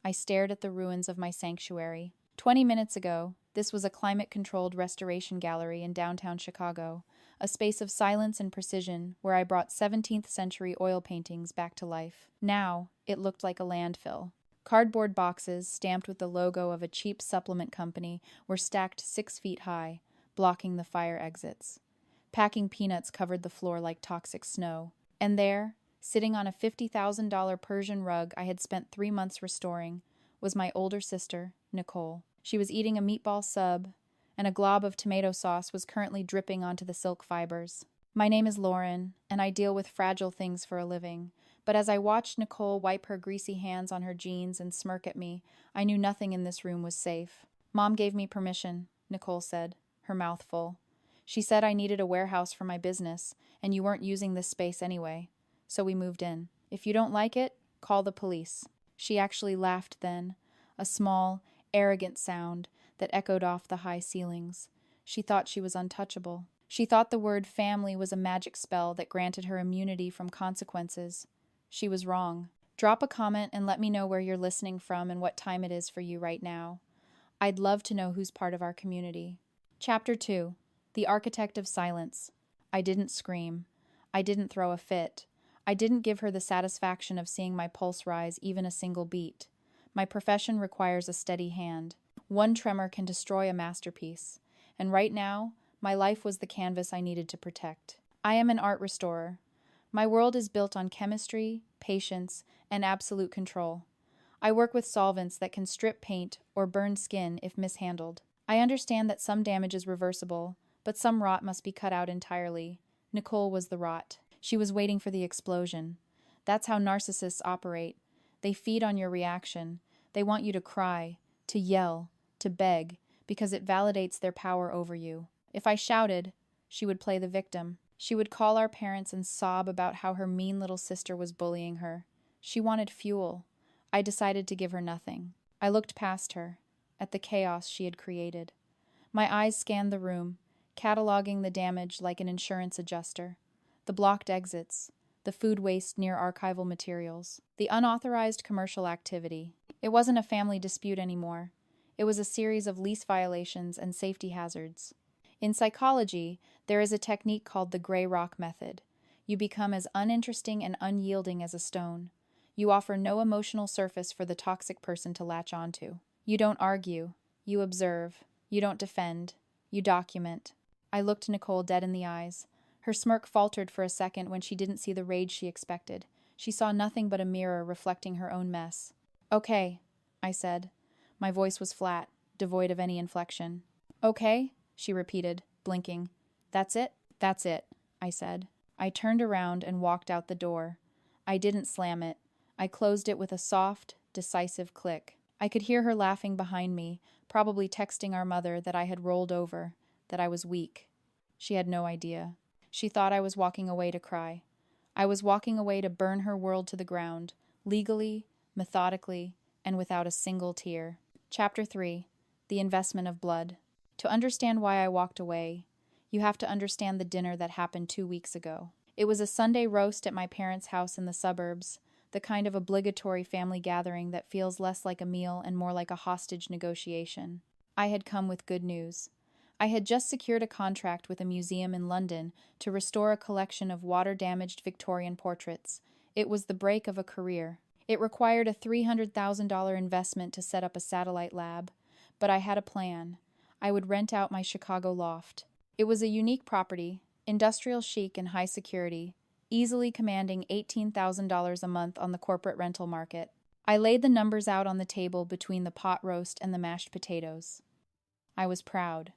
I stared at the ruins of my sanctuary. 20 minutes ago, this was a climate-controlled restoration gallery in downtown Chicago, a space of silence and precision where I brought 17th-century oil paintings back to life. Now, it looked like a landfill. Cardboard boxes, stamped with the logo of a cheap supplement company, were stacked 6 feet high, blocking the fire exits. Packing peanuts covered the floor like toxic snow. And there, sitting on a $50,000 Persian rug I had spent 3 months restoring, was my older sister, Nicole. She was eating a meatball sub, and a glob of tomato sauce was currently dripping onto the silk fibers. My name is Lauren, and I deal with fragile things for a living. But as I watched Nicole wipe her greasy hands on her jeans and smirk at me, I knew nothing in this room was safe. Mom gave me permission, Nicole said, her mouth full. She said I needed a warehouse for my business, and you weren't using this space anyway. So we moved in. If you don't like it, call the police. She actually laughed then, a small, arrogant sound that echoed off the high ceilings. She thought she was untouchable. She thought the word family was a magic spell that granted her immunity from consequences. She was wrong. Drop a comment and let me know where you're listening from and what time it is for you right now. I'd love to know who's part of our community. Chapter 2. The Architect of Silence. I didn't scream. I didn't throw a fit. I didn't give her the satisfaction of seeing my pulse rise even a single beat. My profession requires a steady hand. One tremor can destroy a masterpiece. And right now, my life was the canvas I needed to protect. I am an art restorer. My world is built on chemistry, patience, and absolute control. I work with solvents that can strip paint or burn skin if mishandled. I understand that some damage is reversible, but some rot must be cut out entirely. Nicole was the rot. She was waiting for the explosion. That's how narcissists operate. They feed on your reaction. They want you to cry, to yell, to beg, because it validates their power over you. If I shouted, she would play the victim. She would call our parents and sob about how her mean little sister was bullying her. She wanted fuel. I decided to give her nothing. I looked past her, at the chaos she had created. My eyes scanned the room, cataloging the damage like an insurance adjuster. The blocked exits, the food waste near archival materials, the unauthorized commercial activity. It wasn't a family dispute anymore. It was a series of lease violations and safety hazards. In psychology, there is a technique called the gray rock method. You become as uninteresting and unyielding as a stone. You offer no emotional surface for the toxic person to latch onto. You don't argue. You observe. You don't defend. You document. I looked Nicole dead in the eyes. Her smirk faltered for a second when she didn't see the rage she expected. She saw nothing but a mirror reflecting her own mess. "Okay," I said. My voice was flat, devoid of any inflection. "Okay," she repeated, blinking. "That's it?" "That's it," I said. I turned around and walked out the door. I didn't slam it. I closed it with a soft, decisive click. I could hear her laughing behind me, probably texting our mother that I had rolled over, that I was weak. She had no idea. She thought I was walking away to cry. I was walking away to burn her world to the ground, legally, methodically, and without a single tear. Chapter 3. The Investment of Blood. To understand why I walked away, you have to understand the dinner that happened 2 weeks ago. It was a Sunday roast at my parents' house in the suburbs, the kind of obligatory family gathering that feels less like a meal and more like a hostage negotiation. I had come with good news. I had just secured a contract with a museum in London to restore a collection of water-damaged Victorian portraits. It was the break of a career. It required a $300,000 investment to set up a satellite lab, but I had a plan. I would rent out my Chicago loft. It was a unique property, industrial chic and high security, easily commanding $18,000 a month on the corporate rental market. I laid the numbers out on the table between the pot roast and the mashed potatoes. I was proud.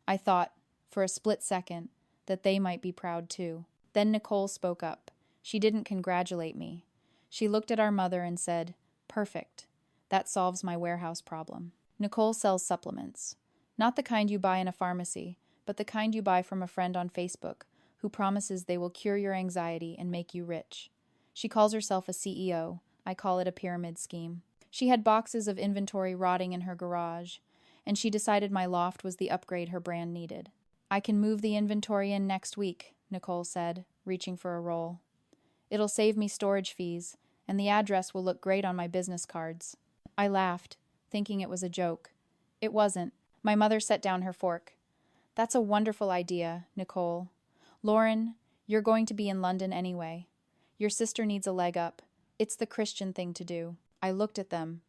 I thought, for a split second, that they might be proud too. Then Nicole spoke up. She didn't congratulate me. She looked at our mother and said, "Perfect. That solves my warehouse problem." Nicole sells supplements. Not the kind you buy in a pharmacy, but the kind you buy from a friend on Facebook who promises they will cure your anxiety and make you rich. She calls herself a CEO. I call it a pyramid scheme. She had boxes of inventory rotting in her garage, and she decided my loft was the upgrade her brand needed. "I can move the inventory in next week," Nicole said, reaching for a roll. "It'll save me storage fees, and the address will look great on my business cards." I laughed, thinking it was a joke. It wasn't. My mother set down her fork. That's a wonderful idea, Nicole. Lauren, you're going to be in London anyway. Your sister needs a leg up. It's the Christian thing to do. I looked at them.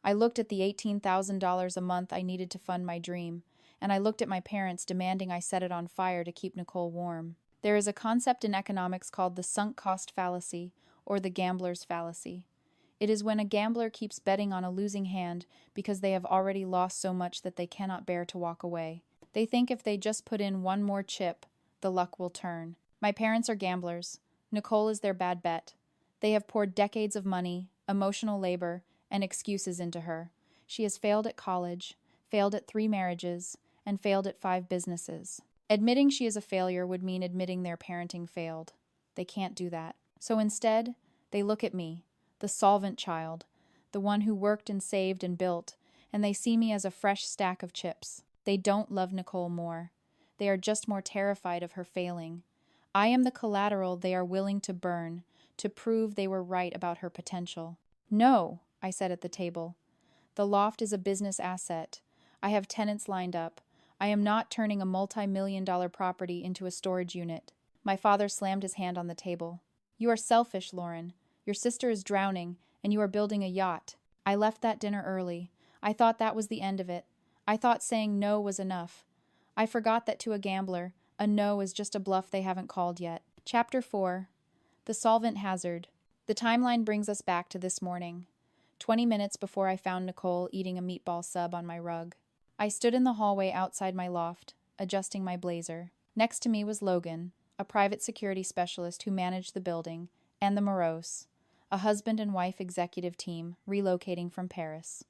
I looked at the $18,000 a month I needed to fund my dream, and I looked at my parents demanding I set it on fire to keep Nicole warm. There is a concept in economics called the sunk cost fallacy, or the gambler's fallacy. It is when a gambler keeps betting on a losing hand because they have already lost so much that they cannot bear to walk away. They think if they just put in one more chip, the luck will turn. My parents are gamblers. Nicole is their bad bet. They have poured decades of money, emotional labor, and excuses into her. She has failed at college, failed at 3 marriages, and failed at 5 businesses. Admitting she is a failure would mean admitting their parenting failed. They can't do that. So instead, they look at me, the solvent child, the one who worked and saved and built, and they see me as a fresh stack of chips. They don't love Nicole more. They are just more terrified of her failing. I am the collateral they are willing to burn, to prove they were right about her potential. No, I said at the table. The loft is a business asset. I have tenants lined up. I am not turning a multi-million-dollar property into a storage unit. My father slammed his hand on the table. You are selfish, Lauren. Your sister is drowning, and you are building a yacht. I left that dinner early. I thought that was the end of it. I thought saying no was enough. I forgot that to a gambler, a no is just a bluff they haven't called yet. Chapter 4. The Solvent Hazard. The timeline brings us back to this morning, 20 minutes before I found Nicole eating a meatball sub on my rug. I stood in the hallway outside my loft, adjusting my blazer. Next to me was Logan, a private security specialist who managed the building, and the Morose, a husband and wife executive team relocating from Paris.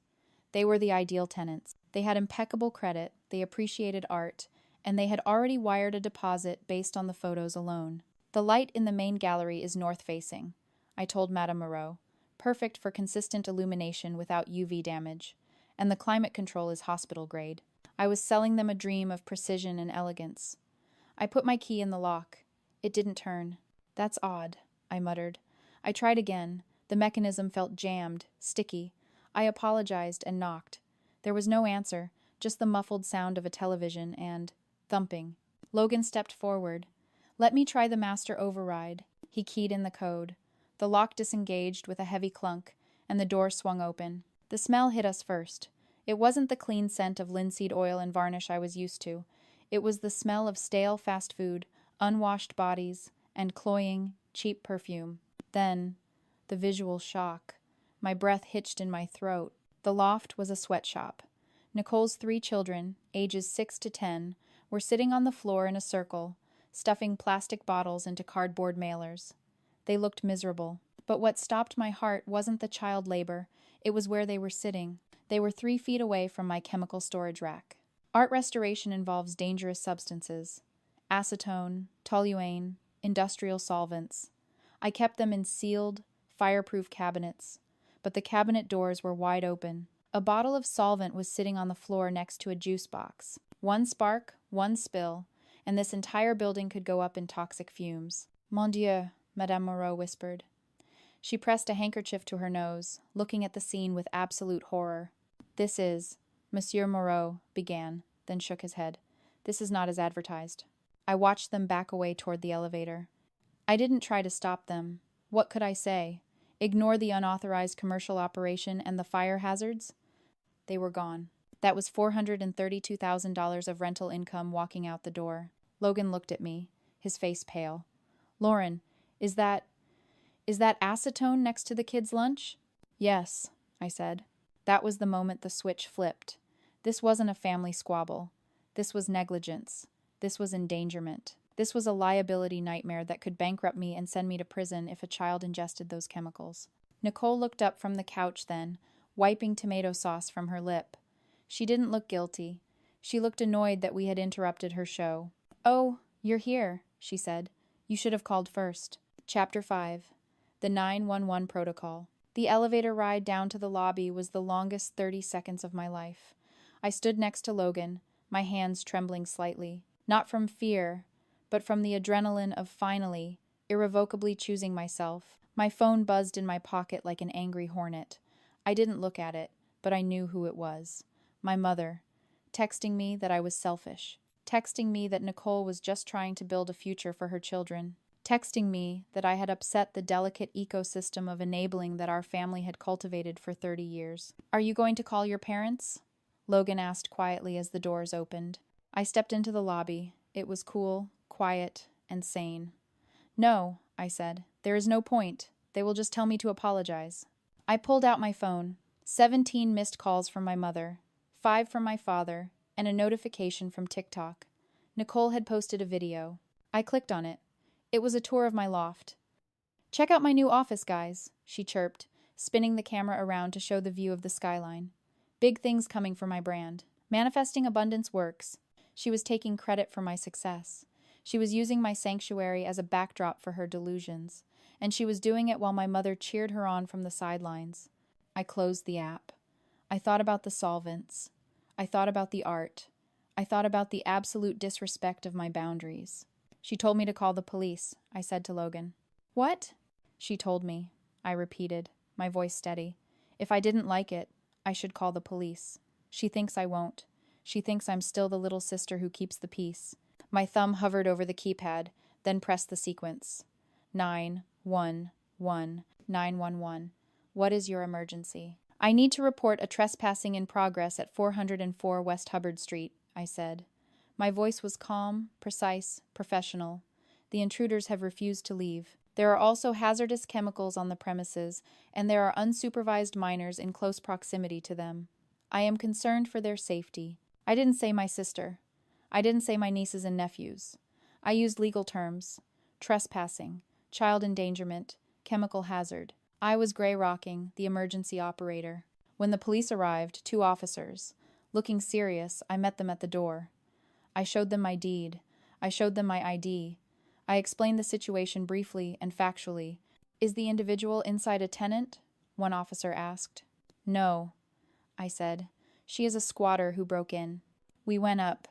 They were the ideal tenants. They had impeccable credit, they appreciated art, and they had already wired a deposit based on the photos alone. The light in the main gallery is north-facing, I told Madame Moreau, perfect for consistent illumination without UV damage, and the climate control is hospital grade. I was selling them a dream of precision and elegance. I put my key in the lock. It didn't turn. That's odd, I muttered. I tried again. The mechanism felt jammed, sticky. I apologized and knocked. There was no answer, just the muffled sound of a television and thumping. Logan stepped forward. Let me try the master override. He keyed in the code. The lock disengaged with a heavy clunk, and the door swung open. The smell hit us first. It wasn't the clean scent of linseed oil and varnish I was used to. It was the smell of stale fast food, unwashed bodies, and cloying, cheap perfume. Then, the visual shock. My breath hitched in my throat. The loft was a sweatshop. Nicole's 3 children, ages 6 to 10, were sitting on the floor in a circle, stuffing plastic bottles into cardboard mailers. They looked miserable. But what stopped my heart wasn't the child labor, it was where they were sitting. They were 3 feet away from my chemical storage rack. Art restoration involves dangerous substances. Acetone, toluene, industrial solvents. I kept them in sealed, fireproof cabinets, but the cabinet doors were wide open. A bottle of solvent was sitting on the floor next to a juice box. One spark, one spill, and this entire building could go up in toxic fumes. Mon Dieu, Madame Moreau whispered. She pressed a handkerchief to her nose, looking at the scene with absolute horror. This is, Monsieur Moreau began, then shook his head. This is not as advertised. I watched them back away toward the elevator. I didn't try to stop them. What could I say? Ignore the unauthorized commercial operation and the fire hazards? They were gone. That was $432,000 of rental income walking out the door. Logan looked at me, his face pale. Lauren, is that acetone next to the kids' lunch? Yes, I said. That was the moment the switch flipped. This wasn't a family squabble. This was negligence. This was endangerment. This was a liability nightmare that could bankrupt me and send me to prison if a child ingested those chemicals. Nicole looked up from the couch then, wiping tomato sauce from her lip. She didn't look guilty. She looked annoyed that we had interrupted her show. Oh, you're here, she said. You should have called first. Chapter 5. The 911 Protocol. The elevator ride down to the lobby was the longest 30 seconds of my life. I stood next to Logan, my hands trembling slightly. Not from fear, but from the adrenaline of finally, irrevocably choosing myself. My phone buzzed in my pocket like an angry hornet. I didn't look at it. but I knew who it was. My mother, texting me that I was selfish, texting me that Nicole was just trying to build a future for her children, texting me that I had upset the delicate ecosystem of enabling that our family had cultivated for 30 years. "Are you going to call your parents?" Logan asked quietly as the doors opened. I stepped into the lobby. It was cool, quiet, and sane. "No," I said. "There is no point. They will just tell me to apologize." I pulled out my phone. 17 missed calls from my mother, 5 from my father, and a notification from TikTok. Nicole had posted a video. I clicked on it. It was a tour of my loft. "Check out my new office, guys," she chirped, spinning the camera around to show the view of the skyline. "Big things coming for my brand. Manifesting abundance works." She was taking credit for my success. She was using my sanctuary as a backdrop for her delusions, and she was doing it while my mother cheered her on from the sidelines. I closed the app. I thought about the solvents. I thought about the art. I thought about the absolute disrespect of my boundaries. "She told me to call the police," I said to Logan. "What?" "She told me," I repeated, my voice steady. "If I didn't like it, I should call the police. She thinks I won't. She thinks I'm still the little sister who keeps the peace." My thumb hovered over the keypad, then pressed the sequence. 911-911. "What is your emergency?" "I need to report a trespassing in progress at 404 West Hubbard Street," I said. My voice was calm, precise, professional. "The intruders have refused to leave. There are also hazardous chemicals on the premises, and there are unsupervised minors in close proximity to them. I am concerned for their safety." I didn't say my sister. I didn't say my nieces and nephews. I used legal terms: trespassing, child endangerment, chemical hazard. I was gray rocking, the emergency operator. When the police arrived, 2 officers. Looking serious, I met them at the door. I showed them my deed. I showed them my ID. I explained the situation briefly and factually. "Is the individual inside a tenant?" one officer asked. "No," I said. "She is a squatter who broke in." We went up.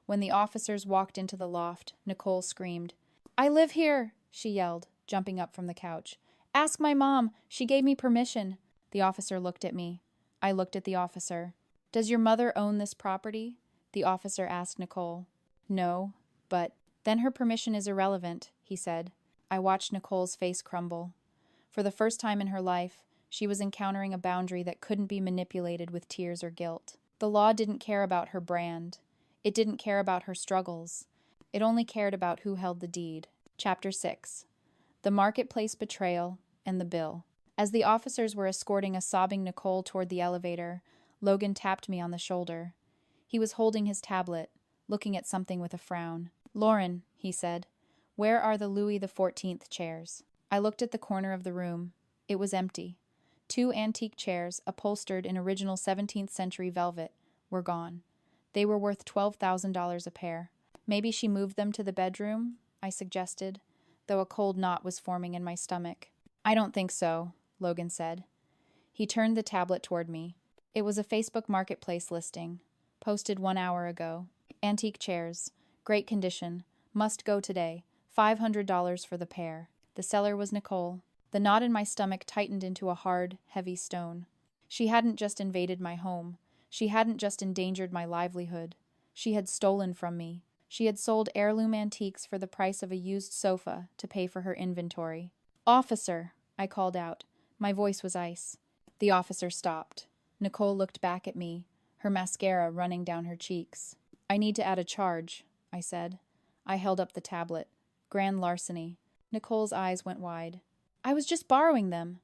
When the officers walked into the loft, Nicole screamed. "I live here!" she yelled, jumping up from the couch. "Ask my mom. She gave me permission." The officer looked at me. I looked at the officer. "Does your mother own this property?" the officer asked Nicole. "No, but—" "Then her permission is irrelevant," he said. I watched Nicole's face crumble. For the first time in her life, she was encountering a boundary that couldn't be manipulated with tears or guilt. The law didn't care about her brand. It didn't care about her struggles. It only cared about who held the deed. Chapter 6. The Marketplace Betrayal and the Bill. As the officers were escorting a sobbing Nicole toward the elevator, Logan tapped me on the shoulder. He was holding his tablet, looking at something with a frown. "Lauren," he said, "where are the Louis XIV chairs?" I looked at the corner of the room. It was empty. 2 antique chairs, upholstered in original 17th century velvet, were gone. They were worth $12,000 a pair. "Maybe she moved them to the bedroom?" I suggested, though a cold knot was forming in my stomach. "I don't think so," Logan said. He turned the tablet toward me. It was a Facebook Marketplace listing, posted 1 hour ago. "Antique chairs. Great condition. Must go today. $500 for the pair." The seller was Nicole. The knot in my stomach tightened into a hard, heavy stone. She hadn't just invaded my home. She hadn't just endangered my livelihood. She had stolen from me. She had sold heirloom antiques for the price of a used sofa to pay for her inventory. "Officer," I called out. My voice was ice. The officer stopped. Nicole looked back at me, her mascara running down her cheeks. "I need to add a charge," I said. I held up the tablet. "Grand larceny." Nicole's eyes went wide. "I was just borrowing them.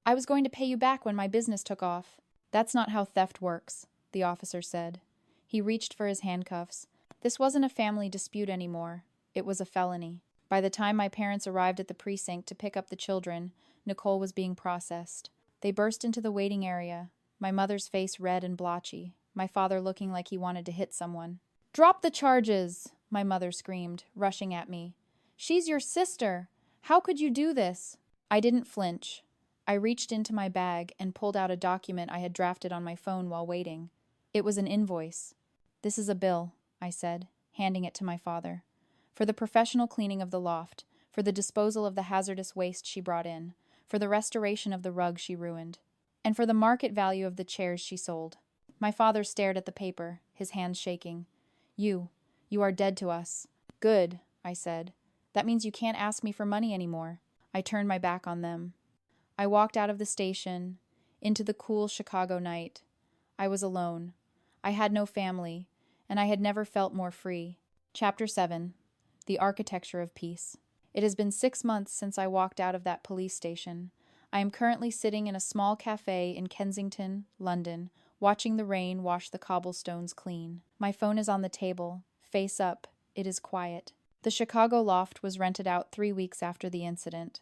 I was going to pay you back when my business took off." "That's not how theft works," the officer said. He reached for his handcuffs. This wasn't a family dispute anymore. It was a felony. By the time my parents arrived at the precinct to pick up the children, Nicole was being processed. They burst into the waiting area, my mother's face red and blotchy, my father looking like he wanted to hit someone. "Drop the charges!" my mother screamed, rushing at me. "She's your sister! How could you do this?" I didn't flinch. I reached into my bag and pulled out a document I had drafted on my phone while waiting. It was an invoice. "This is a bill," I said, handing it to my father. "For the professional cleaning of the loft, for the disposal of the hazardous waste she brought in, for the restoration of the rug she ruined." and for the market value of the chairs she sold. My father stared at the paper, his hands shaking. You are dead to us. Good, I said. That means you can't ask me for money anymore. I turned my back on them. I walked out of the station, into the cool Chicago night. I was alone. I had no family, and I had never felt more free. Chapter 7. The Architecture of Peace. It has been 6 months since I walked out of that police station. I am currently sitting in a small cafe in Kensington, London, watching the rain wash the cobblestones clean. My phone is on the table, face up. It is quiet. The Chicago loft was rented out 3 weeks after the incident.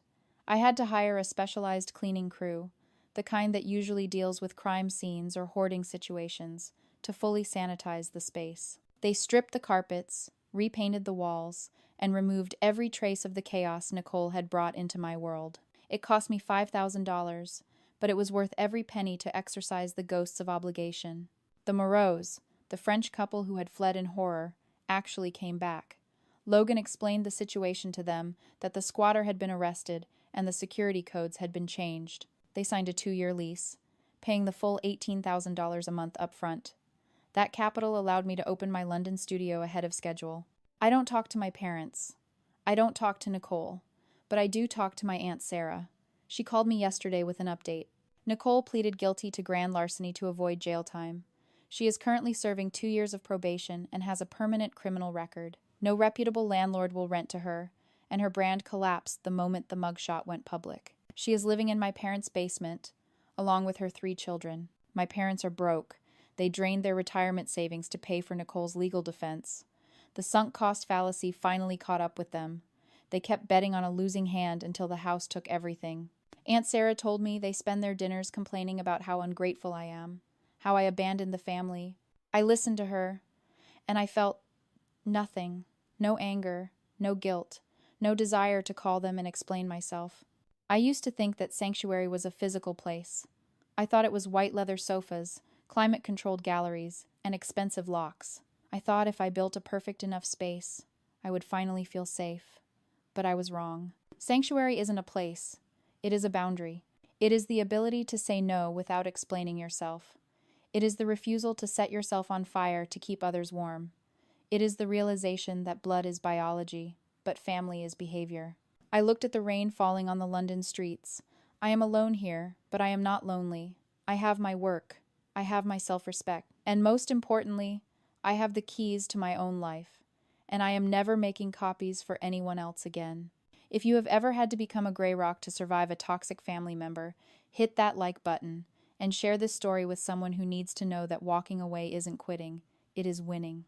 I had to hire a specialized cleaning crew, the kind that usually deals with crime scenes or hoarding situations, to fully sanitize the space. They stripped the carpets, repainted the walls, and removed every trace of the chaos Nicole had brought into my world. It cost me $5,000, but it was worth every penny to exorcise the ghosts of obligation. The Moreaus, the French couple who had fled in horror, actually came back. Logan explained the situation to them, that the squatter had been arrested and the security codes had been changed. They signed a 2-year lease, paying the full $18,000 a month up front. That capital allowed me to open my London studio ahead of schedule. I don't talk to my parents. I don't talk to Nicole, but I do talk to my Aunt Sarah. She called me yesterday with an update. Nicole pleaded guilty to grand larceny to avoid jail time. She is currently serving 2 years of probation and has a permanent criminal record. No reputable landlord will rent to her, and her brand collapsed the moment the mugshot went public. She is living in my parents' basement, along with her 3 children. My parents are broke. They drained their retirement savings to pay for Nicole's legal defense. The sunk cost fallacy finally caught up with them. They kept betting on a losing hand until the house took everything. Aunt Sarah told me they spend their dinners complaining about how ungrateful I am, how I abandoned the family. I listened to her, and I felt nothing. No anger, no guilt, no desire to call them and explain myself. I used to think that sanctuary was a physical place. I thought it was white leather sofas, climate-controlled galleries, and expensive locks. I thought if I built a perfect enough space, I would finally feel safe. But I was wrong. Sanctuary isn't a place. It is a boundary. It is the ability to say no without explaining yourself. It is the refusal to set yourself on fire to keep others warm. It is the realization that blood is biology, but family is behavior. I looked at the rain falling on the London streets. I am alone here, but I am not lonely. I have my work. I have my self-respect. And most importantly, I have the keys to my own life. And I am never making copies for anyone else again. If you have ever had to become a gray rock to survive a toxic family member, hit that like button and share this story with someone who needs to know that walking away isn't quitting, it is winning.